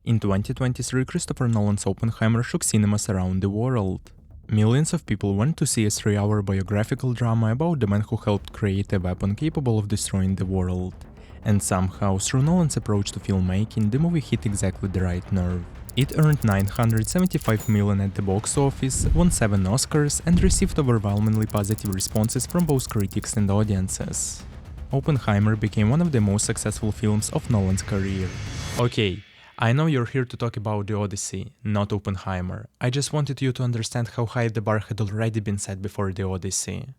In 2023, Christopher Nolan's Oppenheimer shook cinemas around the world. Millions of people went to see a 3-hour biographical drama about the man who helped create a weapon capable of destroying the world. And somehow, through Nolan's approach to filmmaking, the movie hit exactly the right nerve. It earned $975 million at the box office, won 7 Oscars, and received overwhelmingly positive responses from both critics and audiences. Oppenheimer became one of the most successful films of Nolan's career. Okay, I know you're here to talk about the Odyssey, not Oppenheimer. I just wanted you to understand how high the bar had already been set before the Odyssey.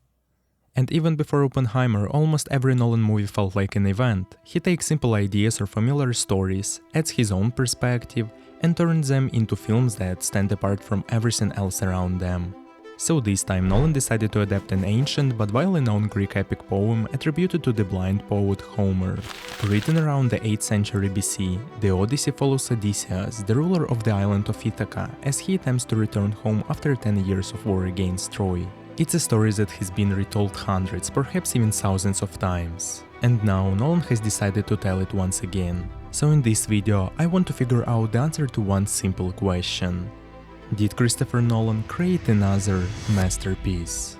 And even before Oppenheimer, almost every Nolan movie felt like an event. He takes simple ideas or familiar stories, adds his own perspective, and turns them into films that stand apart from everything else around them. So this time Nolan decided to adapt an ancient but widely known Greek epic poem attributed to the blind poet Homer. Written around the 8th century BC, the Odyssey follows Odysseus, the ruler of the island of Ithaca, as he attempts to return home after 10 years of war against Troy. It's a story that has been retold hundreds, perhaps even thousands of times. And now Nolan has decided to tell it once again. So in this video, I want to figure out the answer to one simple question. Did Christopher Nolan create another masterpiece?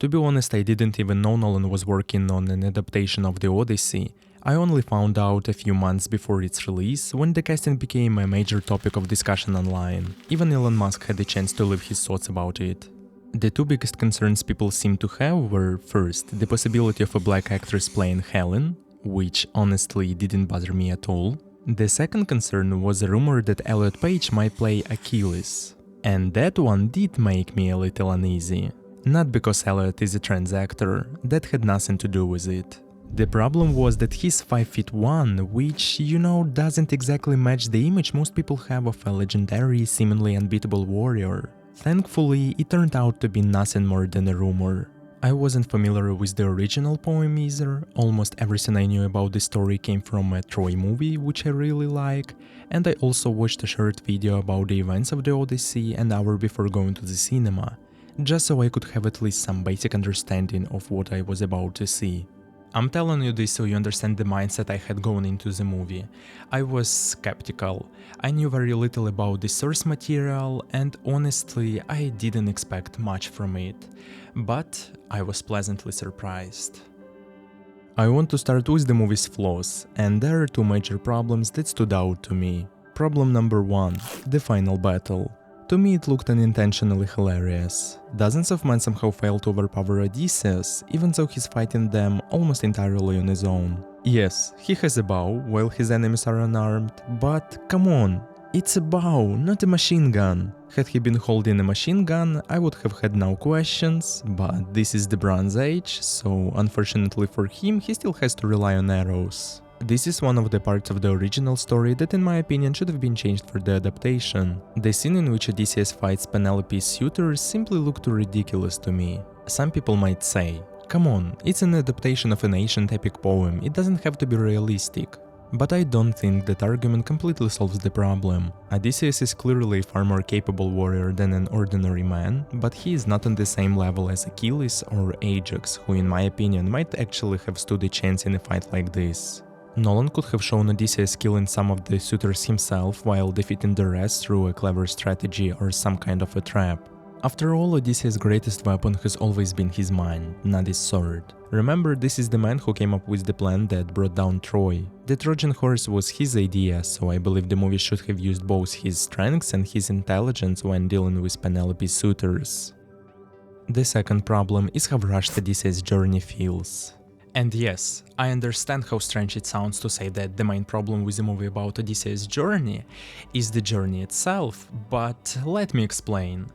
To be honest, I didn't even know Nolan was working on an adaptation of the Odyssey. I only found out a few months before its release, when the casting became a major topic of discussion online. Even Elon Musk had the chance to leave his thoughts about it. The two biggest concerns people seemed to have were, first, the possibility of a black actress playing Helen, which honestly didn't bother me at all. The second concern was a rumor that Elliot Page might play Achilles. And that one did make me a little uneasy. Not because Elliot is a trans actor, that had nothing to do with it. The problem was that he's 5'1", which, doesn't exactly match the image most people have of a legendary, seemingly unbeatable warrior. Thankfully, it turned out to be nothing more than a rumor. I wasn't familiar with the original poem either. Almost everything I knew about the story came from a Troy movie, which I really like, and I also watched a short video about the events of the Odyssey an hour before going to the cinema, just so I could have at least some basic understanding of what I was about to see. I'm telling you this so you understand the mindset I had going into the movie. I was skeptical. I knew very little about the source material, and honestly, I didn't expect much from it. But I was pleasantly surprised. I want to start with the movie's flaws, and there are two major problems that stood out to me. Problem number 1, the final battle. To me it looked unintentionally hilarious. Dozens of men somehow fail to overpower Odysseus, even though he's fighting them almost entirely on his own. Yes, he has a bow, while his enemies are unarmed, but come on, it's a bow, not a machine gun. Had he been holding a machine gun, I would have had no questions, but this is the Bronze Age, so unfortunately for him, he still has to rely on arrows. This is one of the parts of the original story that in my opinion should have been changed for the adaptation. The scene in which Odysseus fights Penelope's suitors simply looked too ridiculous to me. Some people might say, come on, it's an adaptation of an ancient epic poem, it doesn't have to be realistic. But I don't think that argument completely solves the problem. Odysseus is clearly a far more capable warrior than an ordinary man, but he is not on the same level as Achilles or Ajax, who in my opinion might actually have stood a chance in a fight like this. Nolan could have shown Odysseus killing some of the suitors himself while defeating the rest through a clever strategy or some kind of a trap. After all, Odysseus' greatest weapon has always been his mind, not his sword. Remember, this is the man who came up with the plan that brought down Troy. The Trojan horse was his idea, so I believe the movie should have used both his strengths and his intelligence when dealing with Penelope's suitors. The second problem is how rushed Odysseus' journey feels. And yes, I understand how strange it sounds to say that the main problem with the movie about Odysseus' journey is the journey itself, but let me explain.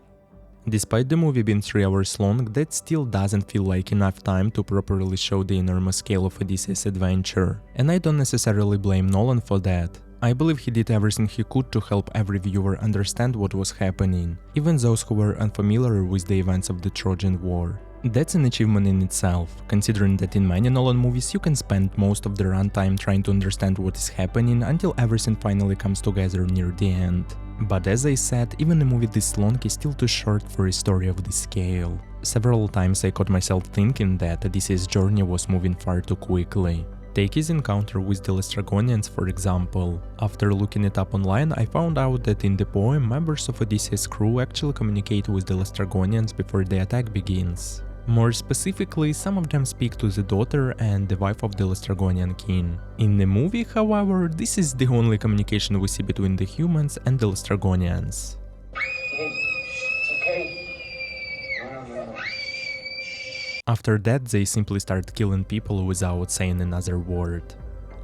Despite the movie being 3 hours long, that still doesn't feel like enough time to properly show the enormous scale of Odysseus' adventure, and I don't necessarily blame Nolan for that. I believe he did everything he could to help every viewer understand what was happening, even those who were unfamiliar with the events of the Trojan War. That's an achievement in itself, considering that in many Nolan movies you can spend most of the runtime trying to understand what is happening until everything finally comes together near the end. But as I said, even a movie this long is still too short for a story of this scale. Several times I caught myself thinking that Odysseus' journey was moving far too quickly. Take his encounter with the Laestrygonians, for example. After looking it up online, I found out that in the poem, members of Odysseus' crew actually communicate with the Laestrygonians before the attack begins. More specifically, some of them speak to the daughter and the wife of the Laestrygonian king. In the movie, however, this is the only communication we see between the humans and the Laestrygonians. It's okay. No. After that, they simply start killing people without saying another word.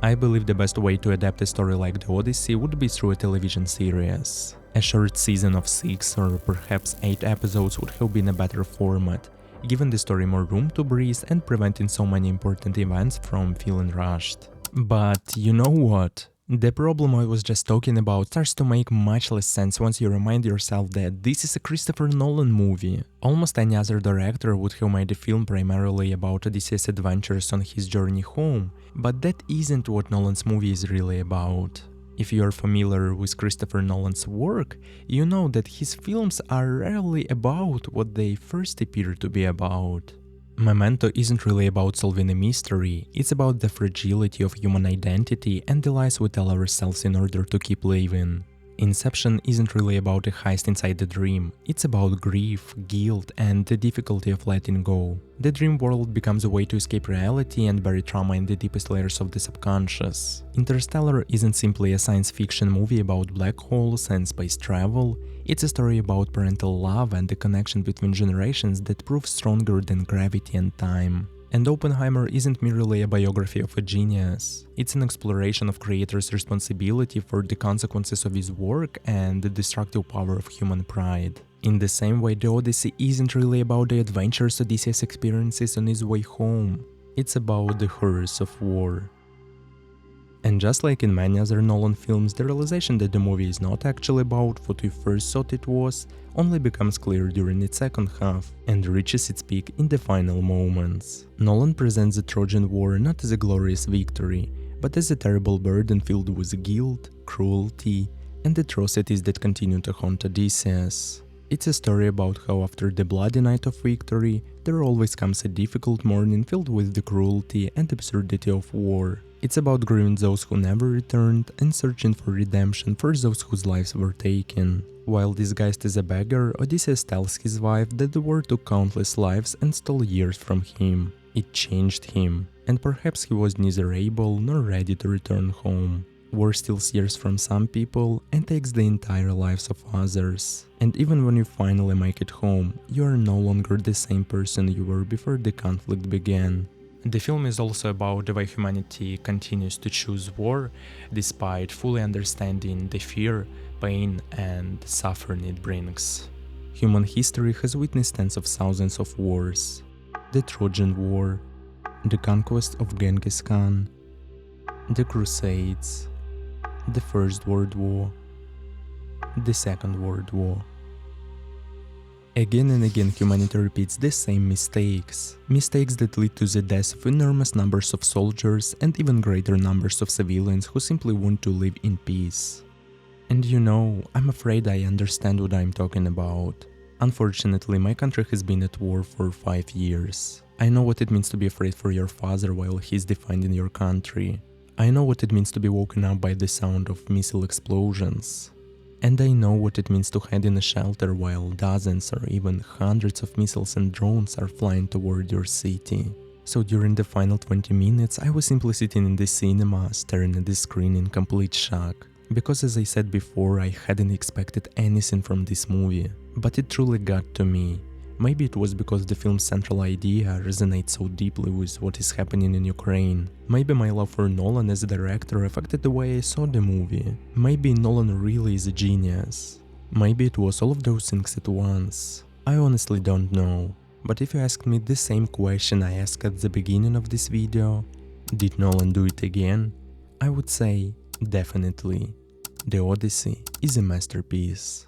I believe the best way to adapt a story like the Odyssey would be through a television series. A short season of 6 or perhaps 8 episodes would have been a better format, giving the story more room to breathe and preventing so many important events from feeling rushed. But you know what? The problem I was just talking about starts to make much less sense once you remind yourself that this is a Christopher Nolan movie. Almost any other director would have made a film primarily about Odysseus' adventures on his journey home, but that isn't what Nolan's movie is really about. If you are familiar with Christopher Nolan's work, you know that his films are rarely about what they first appear to be about. Memento isn't really about solving a mystery, it's about the fragility of human identity and the lies we tell ourselves in order to keep living. Inception isn't really about a heist inside the dream, it's about grief, guilt, and the difficulty of letting go. The dream world becomes a way to escape reality and bury trauma in the deepest layers of the subconscious. Interstellar isn't simply a science fiction movie about black holes and space travel, it's a story about parental love and the connection between generations that proves stronger than gravity and time. And Oppenheimer isn't merely a biography of a genius, it's an exploration of creator's responsibility for the consequences of his work and the destructive power of human pride. In the same way, the Odyssey isn't really about the adventures Odysseus experiences on his way home, it's about the horrors of war. And just like in many other Nolan films, the realization that the movie is not actually about what we first thought it was only becomes clear during its second half and reaches its peak in the final moments. Nolan presents the Trojan War not as a glorious victory, but as a terrible burden filled with guilt, cruelty, and atrocities that continue to haunt Odysseus. It's a story about how after the bloody night of victory, there always comes a difficult morning filled with the cruelty and absurdity of war. It's about grieving those who never returned and searching for redemption for those whose lives were taken. While disguised as a beggar, Odysseus tells his wife that the war took countless lives and stole years from him. It changed him, and perhaps he was neither able nor ready to return home. War steals years from some people and takes the entire lives of others. And even when you finally make it home, you are no longer the same person you were before the conflict began. The film is also about the way humanity continues to choose war, despite fully understanding the fear, pain, and suffering it brings. Human history has witnessed tens of thousands of wars. The Trojan War, the conquest of Genghis Khan, the Crusades, the First World War, the Second World War. Again and again humanity repeats the same mistakes that lead to the death of enormous numbers of soldiers and even greater numbers of civilians who simply want to live in peace. And you know, I'm afraid I understand what I'm talking about. Unfortunately, my country has been at war for 5 years. I know what it means to be afraid for your father while he's defending your country. I know what it means to be woken up by the sound of missile explosions. And I know what it means to hide in a shelter while dozens or even hundreds of missiles and drones are flying toward your city. So during the final 20 minutes, I was simply sitting in the cinema, staring at the screen in complete shock. Because as I said before, I hadn't expected anything from this movie. But it truly got to me. Maybe it was because the film's central idea resonates so deeply with what is happening in Ukraine. Maybe my love for Nolan as a director affected the way I saw the movie. Maybe Nolan really is a genius. Maybe it was all of those things at once. I honestly don't know. But if you asked me the same question I asked at the beginning of this video, did Nolan do it again? I would say, definitely. The Odyssey is a masterpiece.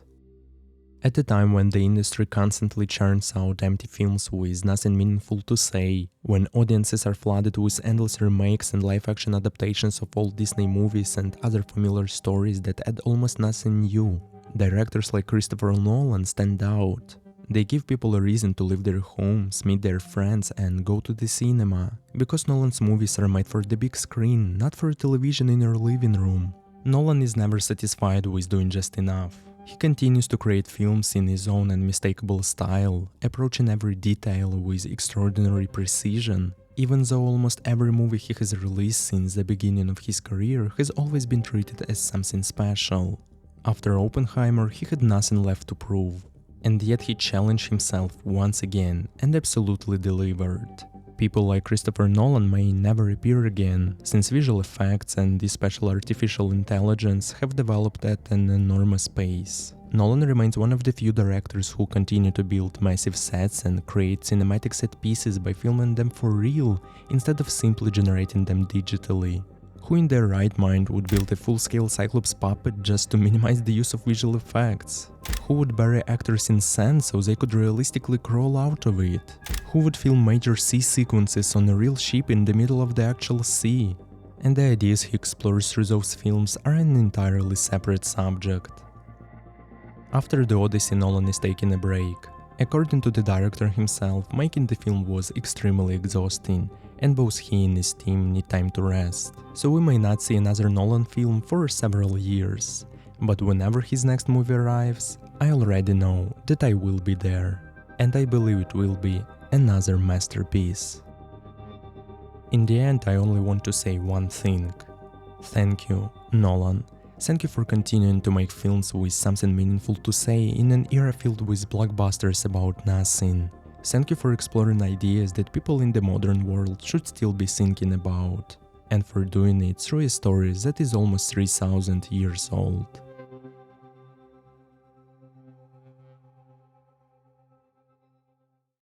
At a time when the industry constantly churns out empty films with nothing meaningful to say, when audiences are flooded with endless remakes and live-action adaptations of old Disney movies and other familiar stories that add almost nothing new, directors like Christopher Nolan stand out. They give people a reason to leave their homes, meet their friends and go to the cinema, because Nolan's movies are made for the big screen, not for television in your living room. Nolan is never satisfied with doing just enough. He continues to create films in his own unmistakable style, approaching every detail with extraordinary precision, even though almost every movie he has released since the beginning of his career has always been treated as something special. After Oppenheimer, he had nothing left to prove, and yet he challenged himself once again and absolutely delivered. People like Christopher Nolan may never appear again, since visual effects and the special artificial intelligence have developed at an enormous pace. Nolan remains one of the few directors who continue to build massive sets and create cinematic set pieces by filming them for real, instead of simply generating them digitally. Who in their right mind would build a full-scale Cyclops puppet just to minimize the use of visual effects? Who would bury actors in sand so they could realistically crawl out of it? Who would film major sea sequences on a real ship in the middle of the actual sea? And the ideas he explores through those films are an entirely separate subject. After the Odyssey, Nolan is taking a break. According to the director himself, making the film was extremely exhausting, and both he and his team need time to rest, so we may not see another Nolan film for several years. But whenever his next movie arrives, I already know that I will be there, and I believe it will be another masterpiece. In the end, I only want to say one thing. Thank you, Nolan. Thank you for continuing to make films with something meaningful to say in an era filled with blockbusters about nothing. Thank you for exploring ideas that people in the modern world should still be thinking about, and for doing it through a story that is almost 3000 years old.